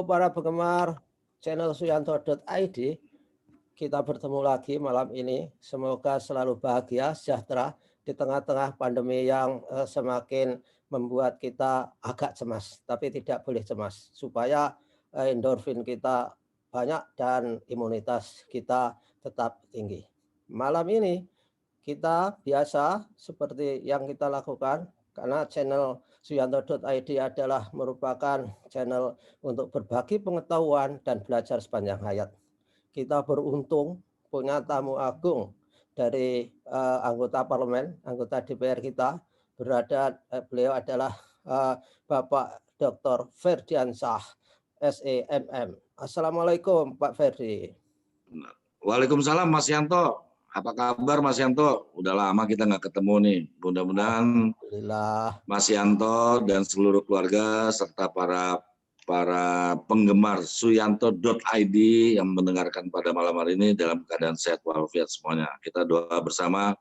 para penggemar channel Suyanto.id, kita bertemu lagi malam ini. Semoga selalu bahagia, sejahtera di tengah-tengah pandemi yang semakin membuat kita agak cemas, tapi tidak boleh cemas, supaya endorfin kita banyak dan imunitas kita tetap tinggi. Malam ini kita biasa seperti yang kita lakukan, karena channel Suyanto.id adalah merupakan channel untuk berbagi pengetahuan dan belajar sepanjang hayat. Kita beruntung punya tamu agung dari anggota parlemen, anggota DPR kita, beliau adalah Bapak Dr. Ferdiansyah, SEMM. Assalamualaikum Pak Ferdi. Waalaikumsalam Mas Yanto. Apa kabar Mas Yanto? Udah lama kita nggak ketemu nih. Mudah-mudahan Mas Yanto dan seluruh keluarga serta para penggemar Suyanto.id yang mendengarkan pada malam hari ini dalam keadaan sehat walafiat semuanya. Kita doa bersama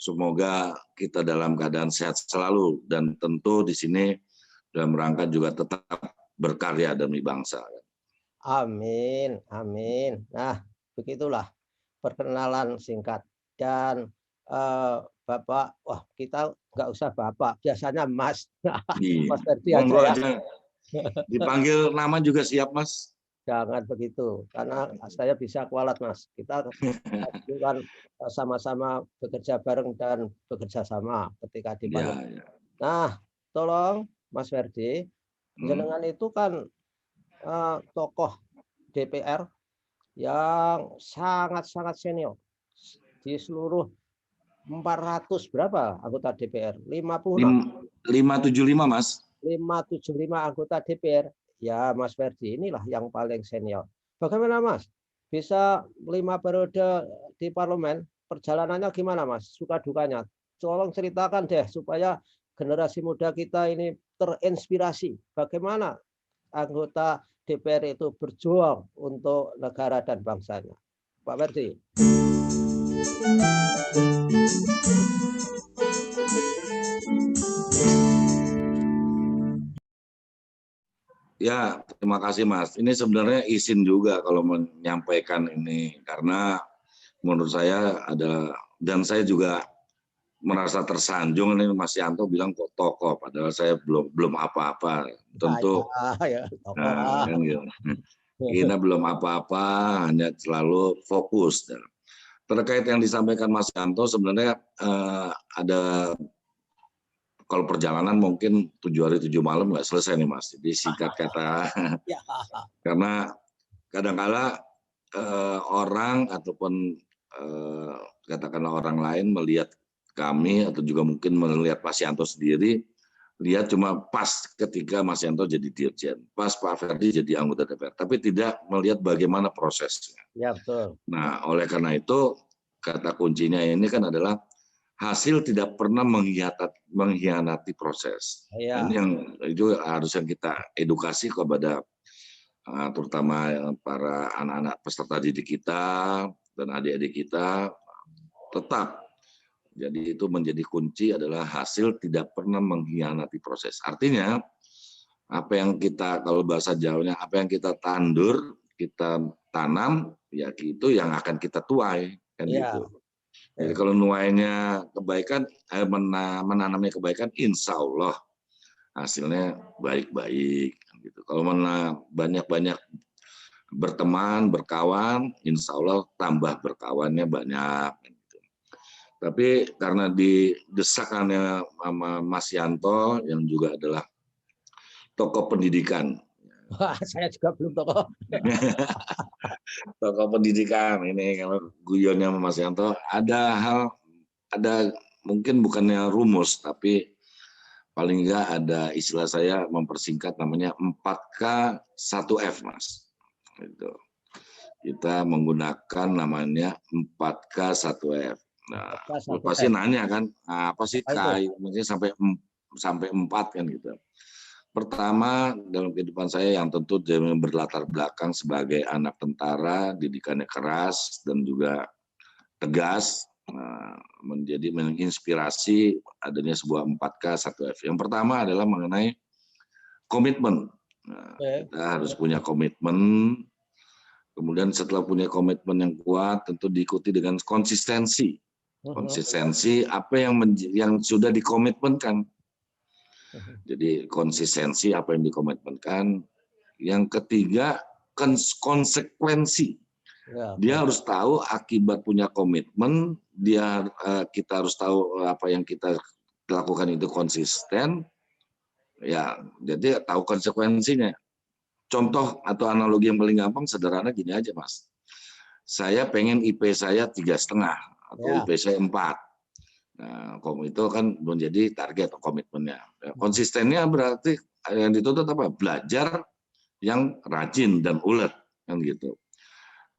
semoga kita dalam keadaan sehat selalu, dan tentu di sini dalam rangka juga tetap berkarya demi bangsa. Amin, amin. Nah, begitulah perkenalan singkat. Dan Bapak, wah kita nggak usah Bapak, biasanya Mas. Mas Ferdi aja. Dipanggil nama juga siap, Mas. Jangan begitu, karena saya bisa kualat, Mas. Kita kan sama-sama bekerja bareng dan bekerja sama ketika dipanggil. Nah, tolong Mas Ferdi, jenengan itu kan tokoh DPR yang sangat-sangat senior di seluruh 400 berapa anggota DPR? 575 Mas. 575 anggota DPR. Ya Mas Ferdi inilah yang paling senior. Bagaimana Mas? Bisa 5 periode di parlemen, perjalanannya gimana Mas? Suka dukanya. Tolong ceritakan deh supaya generasi muda kita ini terinspirasi. Bagaimana anggota DPR itu berjuang untuk negara dan bangsanya. Pak Ferdi. Ya, terima kasih Mas. Ini sebenarnya izin juga kalau menyampaikan ini, karena menurut saya ada, dan saya juga merasa tersanjung ini Mas Yanto bilang kok tokoh, padahal saya belum apa-apa. Tentu nah, kan gitu. Kita belum apa-apa, hanya selalu fokus. Terkait yang disampaikan Mas Yanto, sebenarnya ada, kalau perjalanan mungkin 7 hari 7 malam nggak selesai nih Mas. Jadi singkat kata, karena kadang-kala orang ataupun katakanlah orang lain melihat kami atau juga mungkin melihat Mas Yanto sendiri, lihat cuma pas ketika Mas Yanto jadi dirjen, pas Pak Ferdi jadi anggota DPR, tapi tidak melihat bagaimana prosesnya. Ya betul. Nah, oleh karena itu kata kuncinya ini kan adalah hasil tidak pernah mengkhianati proses. Ya. Ini yang itu harus yang kita edukasi kepada terutama para anak-anak peserta didik kita dan adik-adik kita, tetap. Jadi itu menjadi kunci adalah hasil tidak pernah mengkhianati proses. Artinya apa yang kita, kalau bahasa Jawanya, apa yang kita tandur, kita tanam, ya itu yang akan kita tuai, kan gitu. Jadi kalau nuainya kebaikan, menanamnya kebaikan, insya Allah hasilnya baik-baik. Gitu. Kalau banyak-banyak berteman, berkawan, insya Allah tambah berkawannya banyak. Gitu. Tapi karena didesakannya sama Mas Yanto, yang juga adalah tokoh pendidikan. Wah, saya juga belum tokoh. Tokoh pendidikan ini, kalau guyonnya Mas Yanto, ada mungkin bukannya rumus, tapi paling enggak ada istilah saya mempersingkat namanya 4K 1F Mas. Gitu. Kita menggunakan namanya 4K 1F. Nah, pasti nanya kan, apa sih K? Maksudnya sampai 4 kan gitu. Pertama, dalam kehidupan saya yang tentu berlatar belakang sebagai anak tentara, didikannya keras dan juga tegas, menjadi menginspirasi adanya sebuah 4K 1F. Yang pertama adalah mengenai komitmen. Nah, Oke. kita harus punya komitmen. Kemudian setelah punya komitmen yang kuat, tentu diikuti dengan konsistensi. Konsistensi apa yang sudah dikomitmenkan. Jadi konsistensi apa yang dikomitmenkan. Yang ketiga, konsekuensi. Ya, Dia harus tahu akibat punya komitmen, kita harus tahu apa yang kita lakukan itu konsisten, ya jadi tahu konsekuensinya. Contoh atau analogi yang paling gampang sederhana gini aja, Mas. Saya pengen IP saya 3,5 atau ya. IP saya 4. Nah, itu kan menjadi target atau komitmennya. Konsistennya berarti yang dituntut apa? Belajar yang rajin dan ulet kan gitu.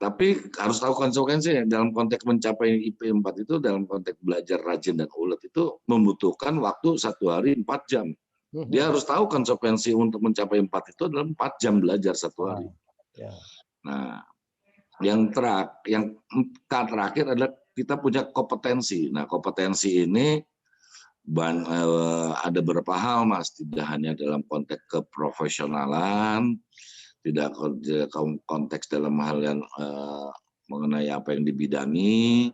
Tapi harus tahu konsekuensinya dalam konteks mencapai IP 4 itu, dalam konteks belajar rajin dan ulet itu membutuhkan waktu 1 hari 4 jam. Dia harus tahu konsekuensi untuk mencapai 4 itu adalah 4 jam belajar 1 hari. Ya. Nah, yang terakhir adalah kita punya kompetensi. Nah, kompetensi ini ada beberapa hal, Mas, tidak hanya dalam konteks keprofesionalan, tidak konteks dalam hal yang mengenai apa yang dibidangi,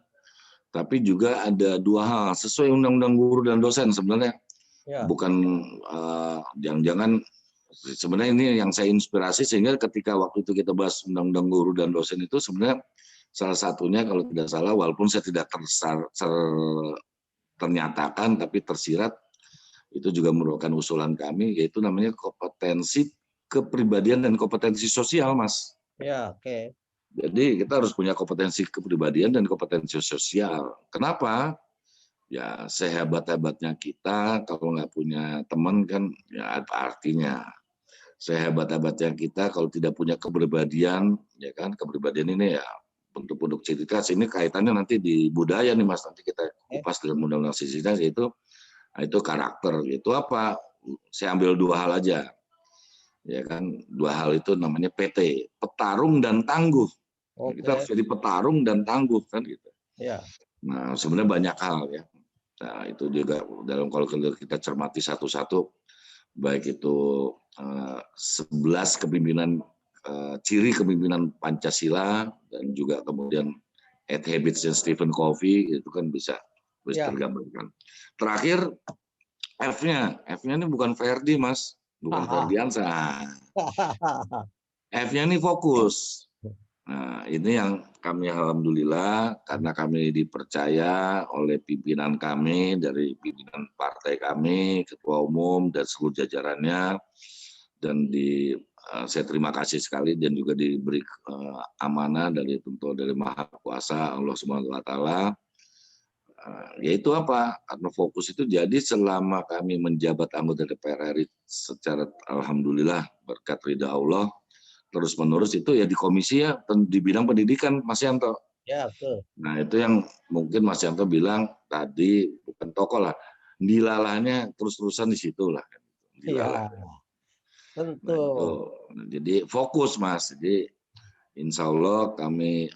tapi juga ada 2 hal sesuai Undang-Undang Guru dan Dosen sebenarnya. Ya. Bukan jangan-jangan sebenarnya ini yang saya inspirasi sehingga ketika waktu itu kita bahas Undang-Undang Guru dan Dosen itu sebenarnya salah satunya kalau tidak salah walaupun saya tidak ternyatakan tapi tersirat itu juga merupakan usulan kami yaitu namanya kompetensi kepribadian dan kompetensi sosial, Mas. Ya, oke. Jadi kita harus punya kompetensi kepribadian dan kompetensi sosial. Kenapa? Ya sehebat-hebatnya kita kalau nggak punya teman kan ya apa artinya. Sehebat-hebatnya kita kalau tidak punya kepribadian, ya kan kepribadian ini ya bentuk-bentuk ciri khas ini kaitannya nanti di budaya nih Mas, nanti kita kupas dalam undang-undang ciri khas itu karakter. Itu apa? Saya ambil 2 hal aja. Ya kan 2 hal itu namanya PT, petarung dan tangguh. Oke. Kita harus jadi petarung dan tangguh kan gitu. Ya. Nah, sebenarnya banyak hal ya. Nah, itu juga dalam kalau kita cermati satu-satu baik itu 11 kepemimpinan ciri kepemimpinan Pancasila dan juga kemudian 8 Habits Stephen Covey itu kan bisa tergambarkan. Terakhir F-nya ini bukan Ferdi Mas, bukan Ferdiansa. F-nya ini fokus. Nah, ini yang kami alhamdulillah karena kami dipercaya oleh pimpinan kami dari pimpinan partai kami, ketua umum dan seluruh jajarannya dan saya terima kasih sekali dan juga diberi amanah dari Maha Kuasa Allah Subhanahu wa taala. Yaitu apa? Karena fokus itu jadi selama kami menjabat anggota DPR RI secara alhamdulillah berkat ridha Allah terus-menerus itu ya di komisi ya di bidang pendidikan Mas Yanto. Ya, betul. Nah, itu yang mungkin Mas Yanto bilang tadi bukan tokoh lah. Dilalahnya terus-terusan di situ lah. Iya. Tentu. Nah, itu. Jadi fokus Mas. Jadi insya Allah kami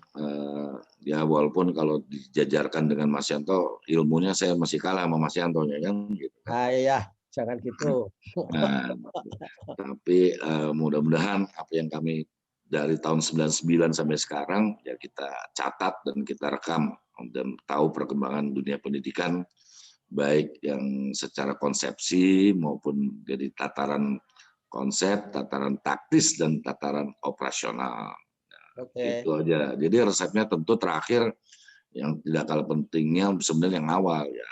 ya walaupun kalau dijajarkan dengan Mas Yanto ilmunya saya masih kalah sama Mas Yanto ya kan gitu. Iya, jangan gitu. Nah, tapi mudah-mudahan apa yang kami dari tahun 99 sampai sekarang ya kita catat dan kita rekam dan tahu perkembangan dunia pendidikan baik yang secara konsepsi maupun dari tataran konsep, tataran taktis dan tataran operasional. Oke. Itu aja. Jadi resepnya tentu terakhir yang tidak kalah pentingnya sebenarnya yang awal ya.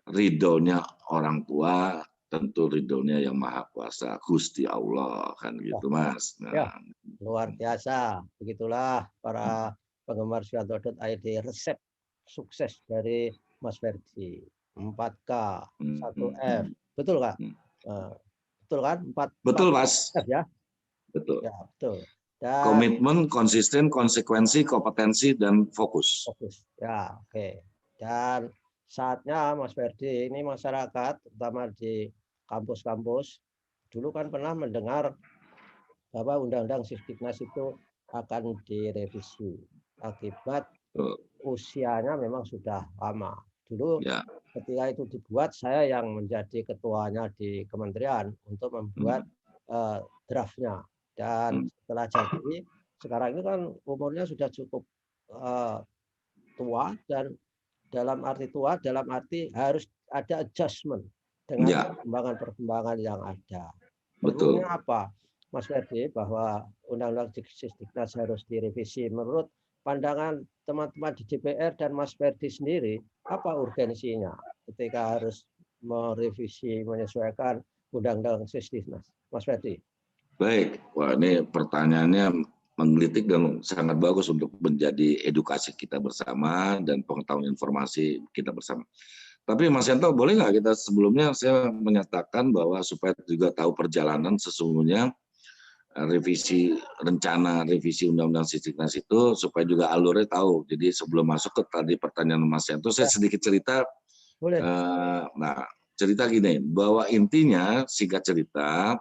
Ridhonya orang tua, tentu ridhonya yang maha kuasa, Gusti Allah kan gitu Mas. Nah. Ya, luar biasa. Begitulah para penggemar Suyanto.id resep sukses dari Mas Ferdi. 4K, 1F. Betul Kak? Betul kan? 4 Betul Mas. F ya? Betul. Ya, betul. Dan komitmen, konsisten, konsekuensi, kompetensi, dan fokus. Fokus. Ya, oke. Dan saatnya Mas Ferdi ini masyarakat terutama di kampus-kampus dulu kan pernah mendengar bahwa Undang-Undang Sisdiknas itu akan direvisi akibat usianya memang sudah lama. Dulu ketika itu dibuat saya yang menjadi ketuanya di kementerian untuk membuat draftnya. Dan setelah jadi, sekarang ini kan umurnya sudah cukup tua, dan dalam arti harus ada adjustment dengan perkembangan-perkembangan yang ada. Perlunya apa, Mas Ferdi, bahwa Undang-Undang Sisdiknas harus direvisi? Menurut pandangan teman-teman di DPR dan Mas Ferdi sendiri, apa urgensinya ketika harus merevisi, menyesuaikan Undang-Undang Sisdiknas, Mas Ferdi? Baik, wah ini pertanyaannya menggelitik dan sangat bagus untuk menjadi edukasi kita bersama dan pengetahuan informasi kita bersama. Tapi Mas Yanto, boleh nggak kita sebelumnya saya menyatakan bahwa supaya juga tahu perjalanan sesungguhnya rencana revisi Undang-Undang Sisdiknas itu supaya juga alurnya tahu. Jadi sebelum masuk ke tadi pertanyaan Mas Yanto, saya sedikit cerita. Boleh. Nah, cerita gini, bahwa intinya singkat cerita,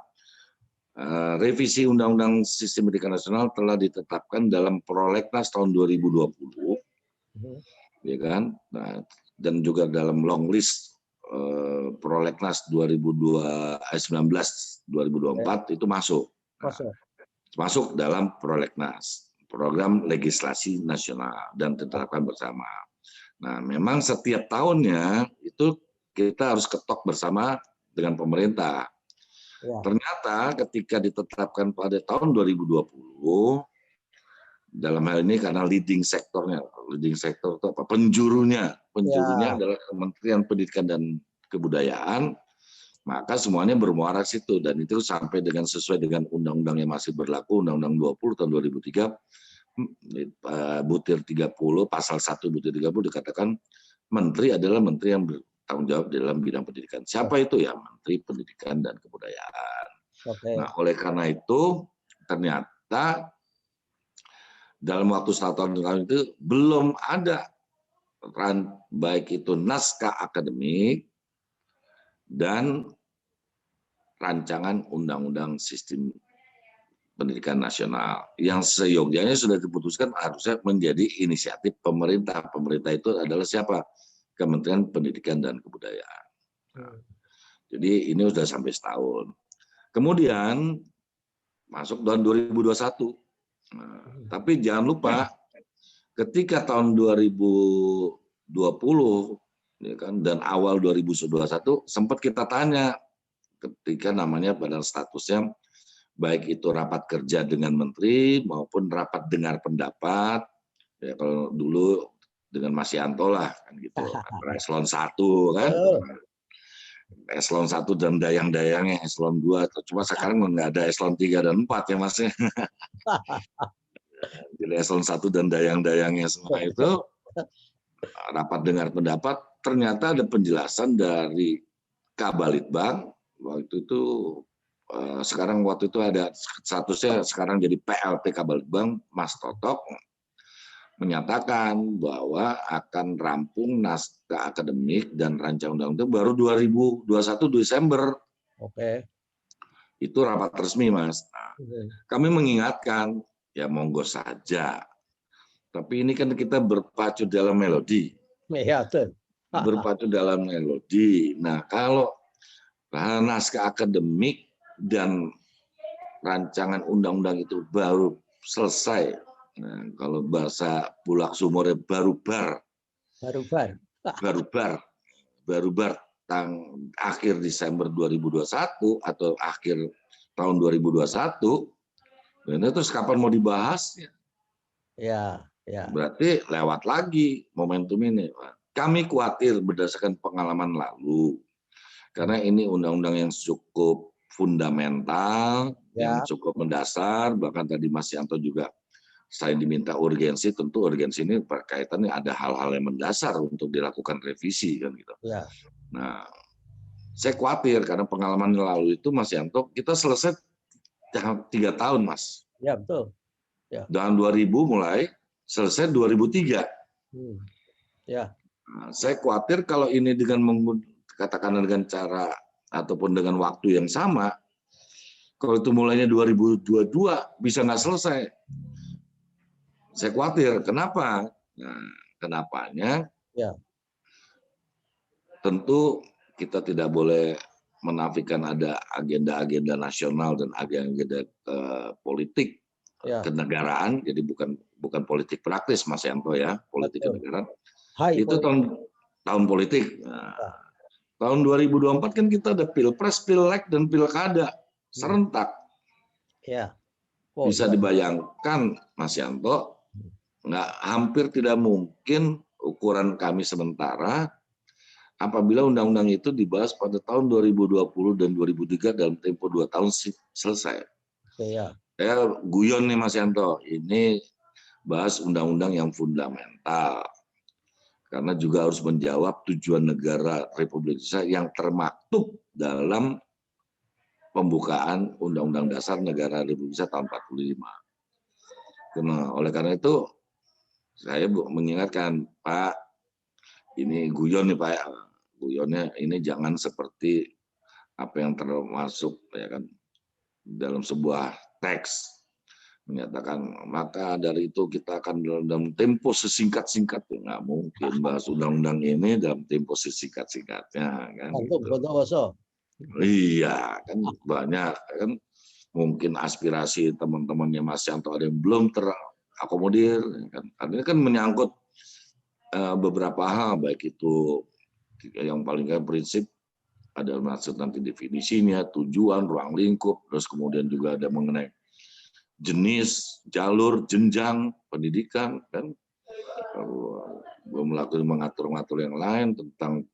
revisi Undang-Undang Sistem Pendidikan Nasional telah ditetapkan dalam Prolegnas tahun 2020, ya kan? Nah, dan juga dalam long list Prolegnas 2024 itu masuk. Masuk dalam Prolegnas, program legislasi nasional, dan ditetapkan bersama. Nah, memang setiap tahunnya itu kita harus ketok bersama dengan pemerintah. Ternyata ketika ditetapkan pada tahun 2020, dalam hal ini karena leading sektor itu apa? Penjurunya adalah Kementerian Pendidikan dan Kebudayaan, maka semuanya bermuara situ, dan itu sampai dengan sesuai dengan undang-undang yang masih berlaku, Undang-Undang 20 tahun 2003, butir 30, pasal 1 butir 30 dikatakan menteri adalah menteri yang tanggung jawab dalam bidang pendidikan. Siapa itu? Ya, Menteri Pendidikan dan Kebudayaan. Nah, oleh karena itu ternyata dalam waktu 1 tahun itu belum ada baik itu naskah akademik dan rancangan Undang-Undang Sistem Pendidikan Nasional yang seyogyanya sudah diputuskan harusnya menjadi inisiatif pemerintah. Pemerintah itu adalah siapa? Kementerian Pendidikan dan Kebudayaan. Nah, jadi ini sudah sampai setahun. Kemudian masuk tahun 2021. Nah, tapi jangan lupa ketika tahun 2020 ya kan, dan awal 2021 sempat kita tanya ketika namanya pada statusnya baik itu rapat kerja dengan menteri maupun rapat dengar pendapat. Ya, kalau dulu dengan Mas Yanto lah kan gitu, eselon 1 kan. Eselon 1 dan dayang-dayangnya eselon 2. Cuma sekarang nggak ada eselon 3 dan 4 ya Mas. Jadi eselon 1 dan dayang-dayangnya semua itu rapat dengar pendapat, ternyata ada penjelasan dari Kabalitbang waktu itu. Waktu itu ada statusnya sekarang jadi PLT Kabalitbang, Mas Totok menyatakan bahwa akan rampung naskah akademik dan rancangan undang-undang itu baru 2021 Desember. Itu rapat resmi, Mas. Nah, kami mengingatkan, ya monggo saja. Tapi ini kan kita berpacu dalam melodi. Berpacu dalam melodi. Nah, kalau naskah akademik dan rancangan undang-undang itu baru selesai, nah, kalau bahasa Bulak Sumurnya barubar akhir Desember 2021 atau akhir tahun 2021, dan terus kapan mau dibahasnya? Berarti lewat lagi momentum ini. Kami khawatir berdasarkan pengalaman lalu, karena ini undang-undang yang cukup fundamental, yang cukup mendasar. Bahkan tadi Mas Yanto juga selain diminta urgensi, tentu urgensi ini berkaitannya ada hal-hal yang mendasar untuk dilakukan revisi kan gitu. Nah, saya khawatir karena pengalaman lalu itu Mas Yanto, kita selesai 3 tahun Mas. Ya betul. Dan 2000 mulai selesai 2003. Nah, saya khawatir kalau ini katakan dengan cara ataupun dengan waktu yang sama, kalau itu mulainya 2022 bisa nggak selesai. Saya khawatir. Kenapa? Nah, kenapanya? Tentu kita tidak boleh menafikan ada agenda-agenda nasional dan agenda politik kenegaraan, jadi bukan politik praktis, Mas Yanto ya, politik kenegaraan. Itu tahun politik. Nah, tahun 2024 kan kita ada pilpres, pileg, dan pilkada serentak. Ya. Bisa dibayangkan, Mas Yanto, hampir tidak mungkin ukuran kami sementara apabila undang-undang itu dibahas pada tahun 2020 dan 2003 dalam tempo 2 tahun selesai. Ya. Saya guyon nih Mas Yanto, ini bahas undang-undang yang fundamental. Karena juga harus menjawab tujuan negara Republik Indonesia yang termaktub dalam pembukaan Undang-Undang Dasar Negara Republik Indonesia tahun 45. Nah, oleh karena itu, saya mengingatkan, Pak, ini guyon nih Pak, guyonnya ini jangan seperti apa yang termasuk ya kan dalam sebuah teks menyatakan maka dari itu kita akan dalam tempo sesingkat-singkat, nggak mungkin bahas undang-undang ini dalam tempo sesingkat-singkatnya kan gitu. Iya kan banyak kan mungkin aspirasi teman-temannya Mas Yanto ada yang belum terakomodir kan, karena ini kan menyangkut beberapa hal, baik itu yang paling prinsip ada maksud nanti definisinya, tujuan, ruang lingkup, terus kemudian juga ada mengenai jenis, jalur, jenjang pendidikan, kan belum mengatur yang lain tentang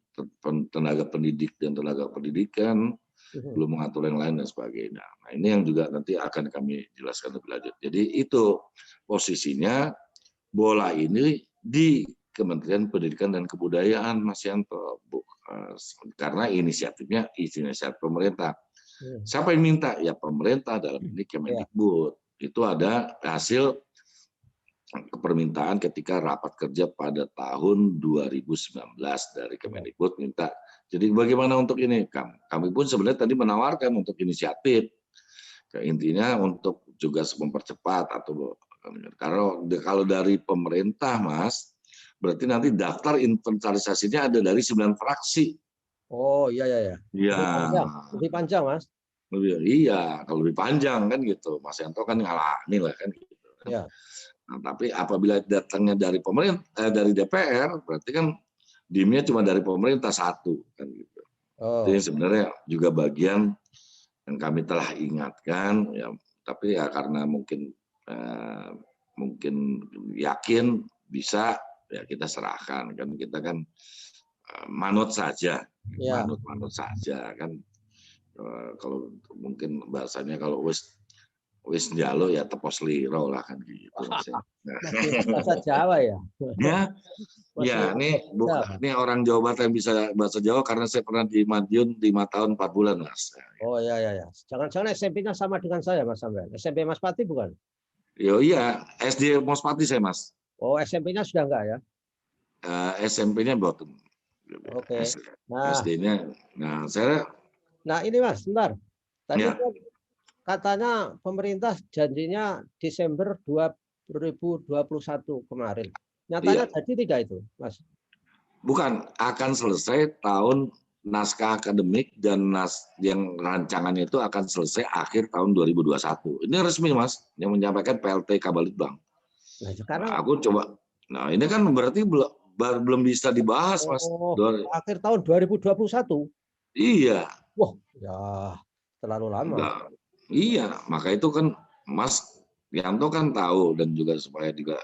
tenaga pendidik dan tenaga pendidikan, belum mengatur yang lain dan sebagainya. Nah, ini yang juga nanti akan kami jelaskan lebih lanjut. Jadi itu posisinya bola ini di Kementerian Pendidikan dan Kebudayaan, Mas Yanto, karena inisiatifnya inisiatif pemerintah. Siapa yang minta? Ya pemerintah, dalam ini Kemendikbud. Itu ada hasil permintaan ketika rapat kerja pada tahun 2019 dari Kemendikbud minta. Jadi bagaimana untuk ini? Kami pun sebenarnya tadi menawarkan untuk inisiatif. Intinya untuk juga mempercepat atau kalau dari pemerintah, Mas, berarti nanti daftar inventarisasinya ada dari 9 fraksi. Oh iya ya. Iya. Lebih panjang, Mas. Iya, kalau lebih panjang kan gitu. Mas Yanto kan ngalami lah kan gitu. Ya. Nah, tapi apabila datangnya dari pemerintah, dari DPR, berarti kan dimnya cuma dari pemerintah satu kan gitu. Jadi sebenarnya juga bagian yang kami telah ingatkan, ya, tapi ya karena mungkin yakin bisa, ya kita serahkan kan, kita kan manut saja, manut saja kan. Kalau mungkin bahasanya kalau wis njalo ya tepos liro lah kan gitu. Bahasa Jawa ya? Ya, ini orang Jawa Barat yang bisa bahasa Jawa karena saya pernah di Madiun 5 tahun 4 bulan, Mas. Oh ya. Jangan-jangan SMP-nya sama dengan saya, Mas Samben. SMP Mas Pati bukan? Iya, SD Mospati saya, Mas. Oh, SMP-nya sudah enggak ya? SMP-nya Boten. Oke. SD-nya, Nah ini Mas, bentar. Tadi katanya pemerintah janjinya Desember 2021 kemarin. Nyatanya jadi tidak itu, Mas? Bukan, akan selesai tahun naskah akademik dan yang rancangannya itu akan selesai akhir tahun 2021. Ini resmi, Mas, yang menyampaikan PLT Kabalitbang. Nah, sekarang aku coba. Nah, ini kan berarti belum bisa dibahas, Mas. Akhir tahun 2021. Iya. Wah, ya terlalu lama. Iya, maka itu kan Mas Yanto kan tahu dan juga supaya juga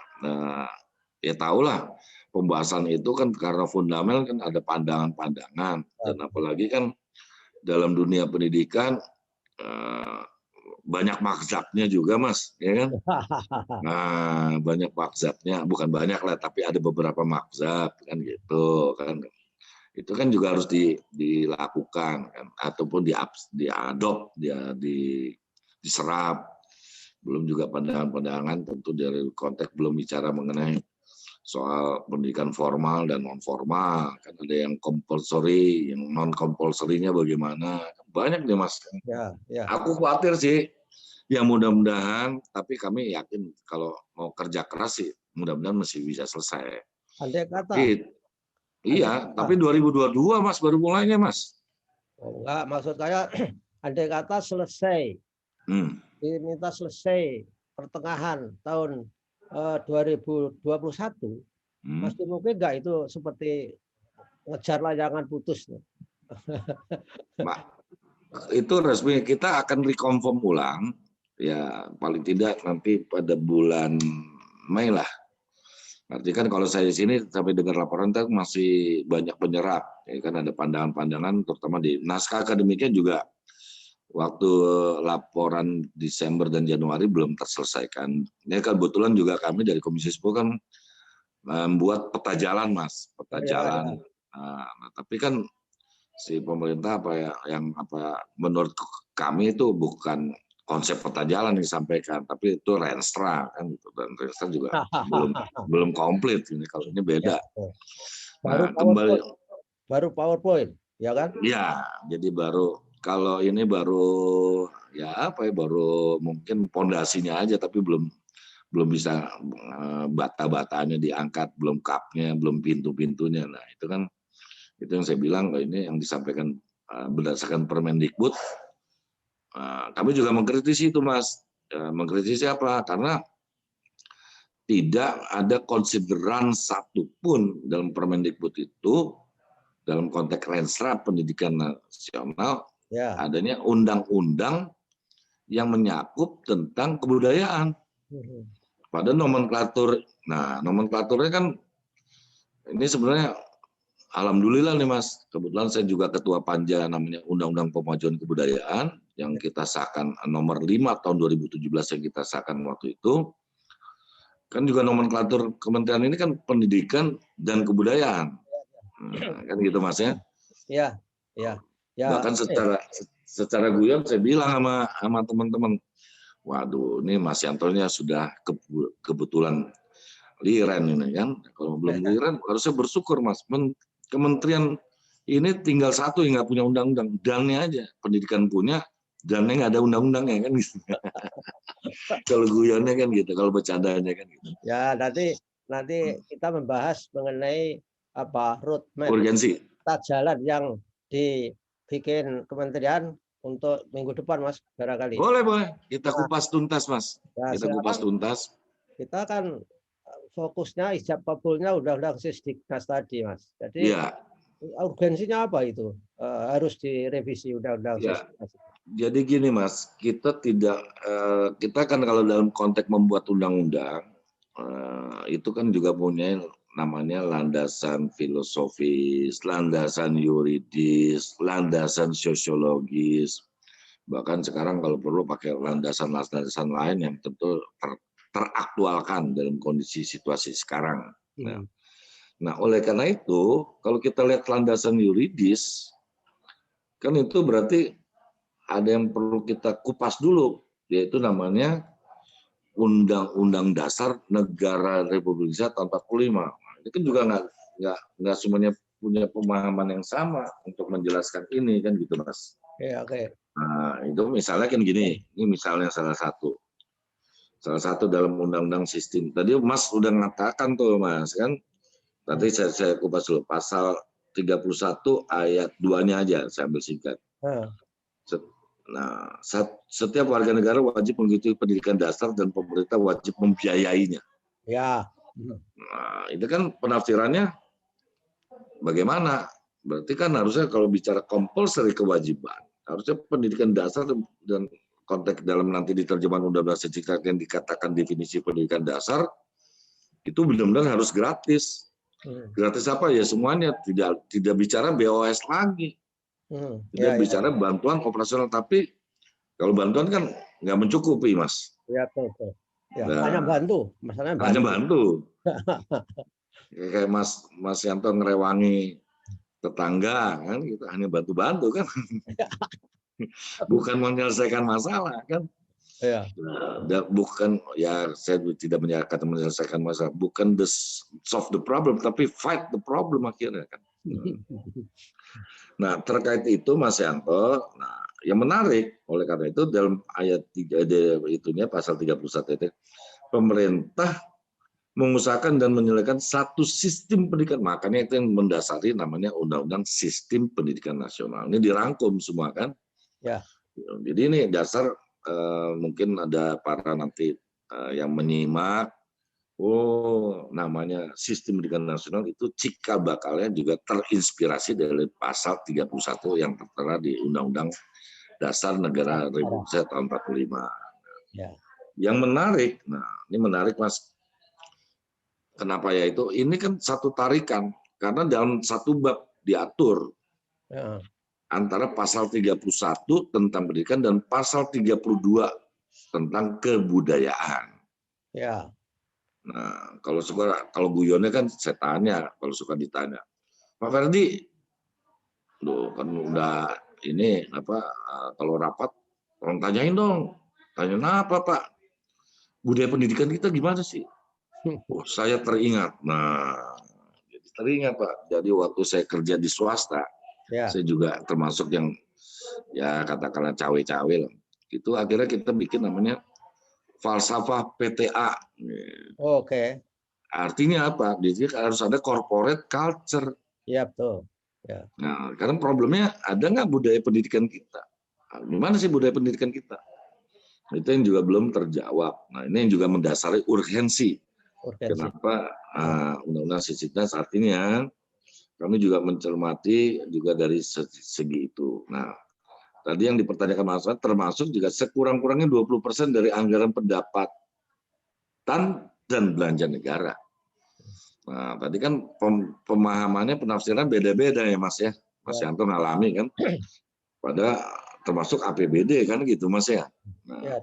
ya tahulah pembahasan itu kan karena fundamental kan ada pandangan-pandangan dan apalagi kan dalam dunia pendidikan banyak mazhabnya juga, Mas, ya kan? Nah, banyak mazhabnya, bukan banyak lah, tapi ada beberapa mazhab kan gitu kan. Itu kan juga harus dilakukan kan, ataupun diadop, diserap. Belum juga pandangan-pandangan tentu dari konteks belum bicara mengenai soal pendidikan formal dan non formal, kan ada yang compulsory, yang non compulsory-nya bagaimana, banyak nih Mas. Ya. Aku khawatir sih, ya mudah-mudahan, tapi kami yakin kalau mau kerja keras sih mudah-mudahan masih bisa selesai. Andai kata. Iya, tapi 2022 Mas baru mulainya, Mas. Oh, enggak, maksud saya andai kata selesai, Hmm. diminta selesai pertengahan tahun 2021, Hmm. masih mungkin enggak itu seperti ngejar layangan putus? Pak, itu resmi kita akan reconfirm ulang ya paling tidak nanti pada bulan Mei lah. Artinya kan kalau saya di sini sampai dengar laporan kan masih banyak penyerap, ya kan ada pandangan-pandangan terutama di naskah akademiknya juga waktu laporan Desember dan Januari belum terselesaikan. Ini kebetulan juga kami dari Komisi 10 kan membuat peta jalan, Mas, peta Ya, jalan. ya. Nah, tapi kan si pemerintah apa ya yang apa menurut kami itu bukan konsep peta jalan yang disampaikan, tapi itu Renstra kan gitu dan Renstra juga belum komplit ini kalau ini Ya, beda. baru Nah, kembali PowerPoint, ya kan? ya jadi baru kalau ini baru ya apa ya baru mungkin pondasinya aja tapi belum belum bisa bata-batanya diangkat, belum kapnya, belum pintu-pintunya. Nah, itu kan itu yang saya bilang ini yang disampaikan berdasarkan Permendikbud. Kami juga mengkritisi itu, Mas. Mengkritisi apa? Karena tidak ada konsideran satupun dalam Permendikbud itu dalam konteks Renstra Pendidikan Nasional Ya. adanya undang-undang yang menyakup tentang kebudayaan. Pada nomenklatur, nah nomenklaturnya kan ini sebenarnya alhamdulillah nih Mas, kebetulan saya juga ketua panja namanya Undang-Undang Pemajuan Kebudayaan yang kita sahkan nomor 5 tahun 2017 yang kita sahkan waktu itu. Kan juga nomenklatur kementerian ini kan pendidikan dan kebudayaan. Nah, kan gitu Mas ya. Ya, ya. Ya. Bahkan secara guyon saya bilang sama teman-teman, waduh ini Mas Yantonya sudah kebetulan liren ini kan. Kalau belum liren harusnya bersyukur Mas. Kementerian ini tinggal satu yang nggak punya undang-undang, dannya aja. Pendidikan punya, dannya nggak ada undang-undangnya kan gitu. Kalau guyonnya kan gitu, kalau bercandanya kan gitu. Ya, nanti kita membahas mengenai apa roadmap Urgensi. peta jalan yang dibikin kementerian untuk minggu depan, Mas, barangkali. Boleh. Kita kupas tuntas, Mas. Ya, Kita kupas tuntas. Kita kan fokusnya ijab kabulnya undang-undang Sisdiknas tadi, Mas. Jadi ya. urgensinya apa itu? Harus direvisi undang-undang Sisdiknas. Jadi gini, Mas, kita kan kalau dalam konteks membuat undang-undang itu kan juga punya namanya landasan filosofis, landasan yuridis, landasan sosiologis. Bahkan sekarang kalau perlu pakai landasan-landasan lain yang tentu teraktualkan dalam kondisi situasi sekarang. Nah, oleh karena itu, kalau kita lihat landasan yuridis, kan itu berarti ada yang perlu kita kupas dulu, yaitu namanya Undang-Undang Dasar Negara Republik Indonesia tahun 45. Itu kan juga nggak semuanya punya pemahaman yang sama untuk menjelaskan ini kan gitu Mas. Oke. Nah itu misalnya kan gini, ini misalnya salah satu dalam Undang-Undang Sistem. Tadi Mas udah mengatakan tuh Mas kan, tadi saya kupas dulu pasal 31 ayat 2-nya aja saya ambil singkat. Nah, setiap warga negara wajib mengikuti pendidikan dasar dan pemerintah wajib membiayainya. Ya. Nah, itu kan penafsirannya bagaimana? Berarti kan harusnya kalau bicara compulsory kewajiban, harusnya pendidikan dasar dan konteks dalam nanti di terjemahan Undang-Undang Cipta yang dikatakan definisi pendidikan dasar itu benar-benar harus gratis. Gratis apa ya semuanya, tidak bicara BOS lagi. Tidak bicara bantuan operasional, tapi kalau bantuan kan nggak mencukupi, Mas. Ya, betul. Ya, hanya bantu, masalahnya bantu. Hanya bantu. Kayak Mas Yanto ngerewangi tetangga kan, gitu hanya bantu-bantu kan, bukan menyelesaikan masalah kan. Ya. Bukan ya saya tidak menyatakan menyelesaikan masalah, bukan solve the problem, tapi fight the problem akhirnya kan. Nah terkait itu Mas Yanto, nah yang menarik oleh karena itu dalam ayat 3 itunya pasal 31 itu pemerintah mengusahakan dan menyelesaikan satu sistem pendidikan. Makanya itu yang mendasari namanya Undang-Undang Sistem Pendidikan Nasional. Ini dirangkum semua kan. Ya. Jadi ini dasar mungkin ada para nanti yang menyimak. Oh, namanya Sistem Pendidikan Nasional itu cikal bakalnya juga terinspirasi dari pasal 31 yang tertera di Undang-Undang Dasar Negara Republik Indonesia tahun 45. Ya. Yang menarik, nah ini menarik Mas. Kenapa ya itu? Ini kan satu tarikan karena dalam satu bab diatur antara pasal 31 tentang pendidikan dan pasal 32 tentang kebudayaan. Ya. Nah, kalau guyonnya kan saya tanya, kalau suka ditanya, Pak Ferdi, loh kan udah ini apa kalau rapat orang tanyain dong, tanya apa Pak? Budaya pendidikan kita gimana sih? Oh, saya teringat. Nah, jadi teringat Pak. Jadi waktu saya kerja di swasta, saya juga termasuk yang ya katakanlah cawe-cawe lah. Itu akhirnya kita bikin namanya falsafah PTA. Oke. Artinya apa? Jadi harus ada corporate culture. Iya betul. Ya. Nah, karena problemnya ada nggak budaya pendidikan kita? Gimana sih budaya pendidikan kita? Itu yang juga belum terjawab. Nah, ini yang juga mendasari urgensi. Kenapa Undang-Undang Sistem saat ini ya kami juga mencermati juga dari segi itu. Nah, tadi yang dipertanyakan Mas termasuk juga sekurang-kurangnya 20% dari anggaran pendapatan dan belanja negara. Nah, tadi kan pemahamannya penafsiran beda-beda ya Mas ya. Mas Yanto ngalami kan. Pada termasuk APBD kan gitu Mas ya. Nah,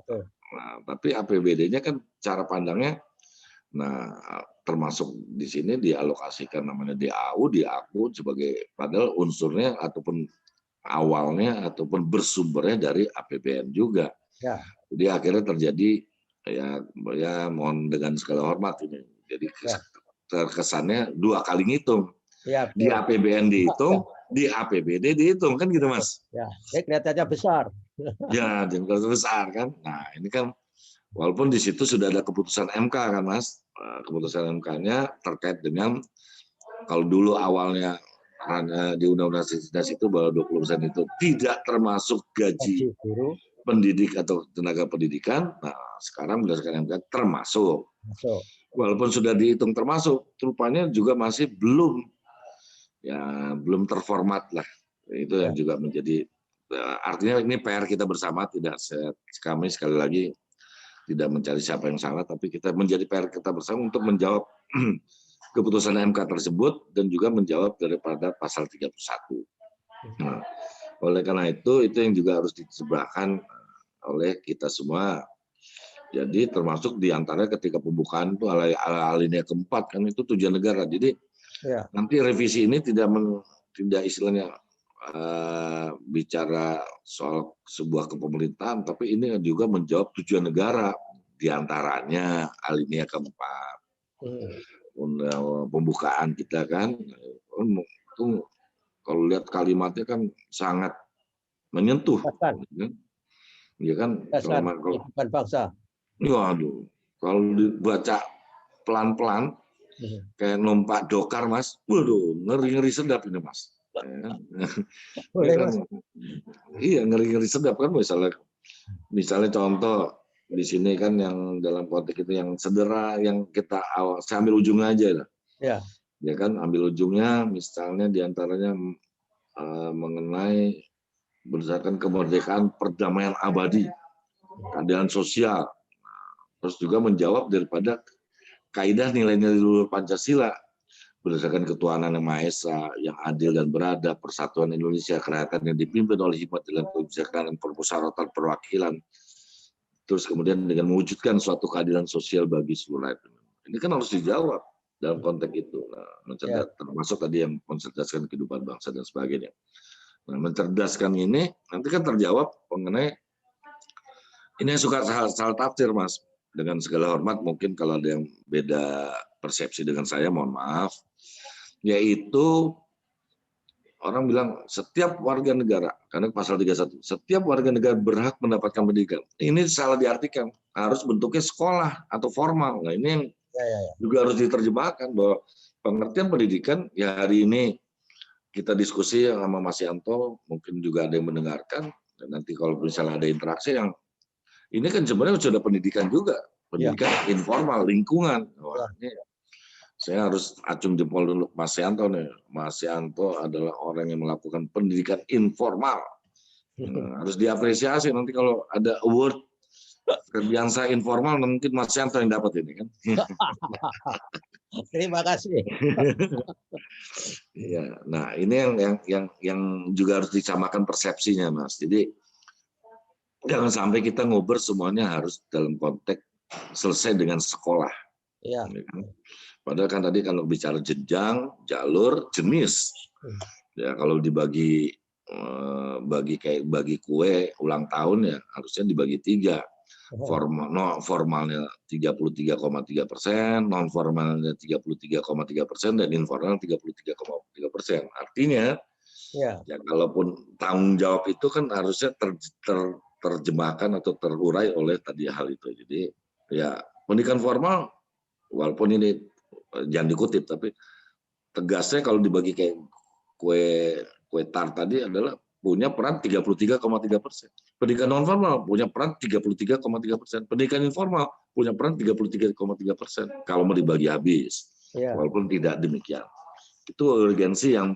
tapi APBD-nya kan cara pandangnya termasuk di sini dialokasikan namanya DAU, diaku sebagai padahal unsurnya ataupun awalnya ataupun bersumbernya dari APBN juga. Ya. Jadi akhirnya terjadi ya mohon dengan segala hormat ini. Jadi terkesannya dua kali ngitung. Ya, di APBN dihitung, di APBD dihitung kan gitu Mas. Ya, kelihatannya besar. Ya, kelihatannya besar kan. Nah, ini kan walaupun di situ sudah ada keputusan MK kan Mas. Keputusan MK-nya terkait dengan kalau dulu awalnya di Undang-Undang Sistem itu bahwa 20% itu tidak termasuk gaji pendidik atau tenaga pendidikan. Nah, sekarang berdasarkan MK termasuk. Walaupun sudah dihitung termasuk, rupanya juga masih belum terformat lah. Itu yang juga menjadi artinya ini PR kita bersama, tidak kami sekali lagi tidak mencari siapa yang salah, tapi kita menjadi PR kita bersama untuk menjawab keputusan MK tersebut dan juga menjawab daripada pasal 31. Nah, oleh karena itu yang juga harus disebutkan oleh kita semua. Jadi termasuk diantaranya ketika pembukaan itu alinea keempat kan itu tujuan negara. Jadi nanti revisi ini tidak istilahnya bicara soal sebuah kepemerintahan, tapi ini juga menjawab tujuan negara, diantaranya alinea keempat, pembukaan kita kan, itu kalau lihat kalimatnya kan sangat menyentuh, ya kan? Kalau bangsa. Waduh, kalau dibaca pelan-pelan, kayak numpak dokar Mas, waduh ngeri-ngeri sedap ini Mas. Iya ngeri-ngeri sedap kan misalnya contoh di sini kan yang dalam konteks itu yang sederhana yang kita saya ambil ujungnya aja lah. Ya kan ambil ujungnya misalnya diantaranya mengenai berdasarkan kemerdekaan perdamaian abadi, keadilan sosial, terus juga menjawab daripada kaidah nilai-nilai luhur Pancasila berdasarkan ketuhanan yang Maha Esa, yang adil dan beradab, persatuan Indonesia, kerakyatan yang dipimpin oleh hikmat dalam kebijakan dan permusyawaratan perwakilan, terus kemudian dengan mewujudkan suatu keadilan sosial bagi seluruh rakyat. Ini kan harus dijawab dalam konteks itu. Nah, termasuk tadi yang mencerdaskan kehidupan bangsa dan sebagainya. Nah, mencerdaskan ini nanti kan terjawab mengenai ini yang suka salah tafsir Mas. Dengan segala hormat mungkin kalau ada yang beda persepsi dengan saya mohon maaf. Yaitu orang bilang setiap warga negara, karena pasal 31, setiap warga negara berhak mendapatkan pendidikan. Ini salah diartikan, harus bentuknya sekolah atau formal. Nah ini yang Ya. juga harus diterjemahkan bahwa pengertian pendidikan ya hari ini kita diskusi sama Mas Yanto, mungkin juga ada yang mendengarkan, dan nanti kalau misalnya ada interaksi yang ini kan sebenarnya sudah pendidikan juga, pendidikan informal, lingkungan. Wah, ini saya harus acung jempol dulu Mas Yanto nih. Mas Yanto adalah orang yang melakukan pendidikan informal. Harus diapresiasi nanti kalau ada award kerjaan saya informal, mungkin Mas Yanto yang dapat ini kan. Terima kasih. Ya, nah ini yang juga harus disamakan persepsinya, Mas. Jadi jangan sampai kita ngobrol semuanya harus dalam konteks selesai dengan sekolah. Ya. Padahal kan tadi kalau bicara jenjang, jalur, jenis, ya kalau dibagi bagi kue ulang tahun ya harusnya dibagi 3. Formalnya 33,3%, non formalnya 33,3%, dan informal 33,3%. Artinya ya kalaupun tanggung jawab itu kan harusnya terjemahkan atau terurai oleh tadi hal itu. Jadi ya pendidikan formal walaupun ini jangan dikutip tapi tegasnya kalau dibagi kayak kue tart tadi adalah punya peran 33,3%. Pendidikan non formal punya peran 33,3%. Pendidikan informal punya peran 33,3%. Kalau mau dibagi habis, walaupun tidak demikian. Itu urgensi yang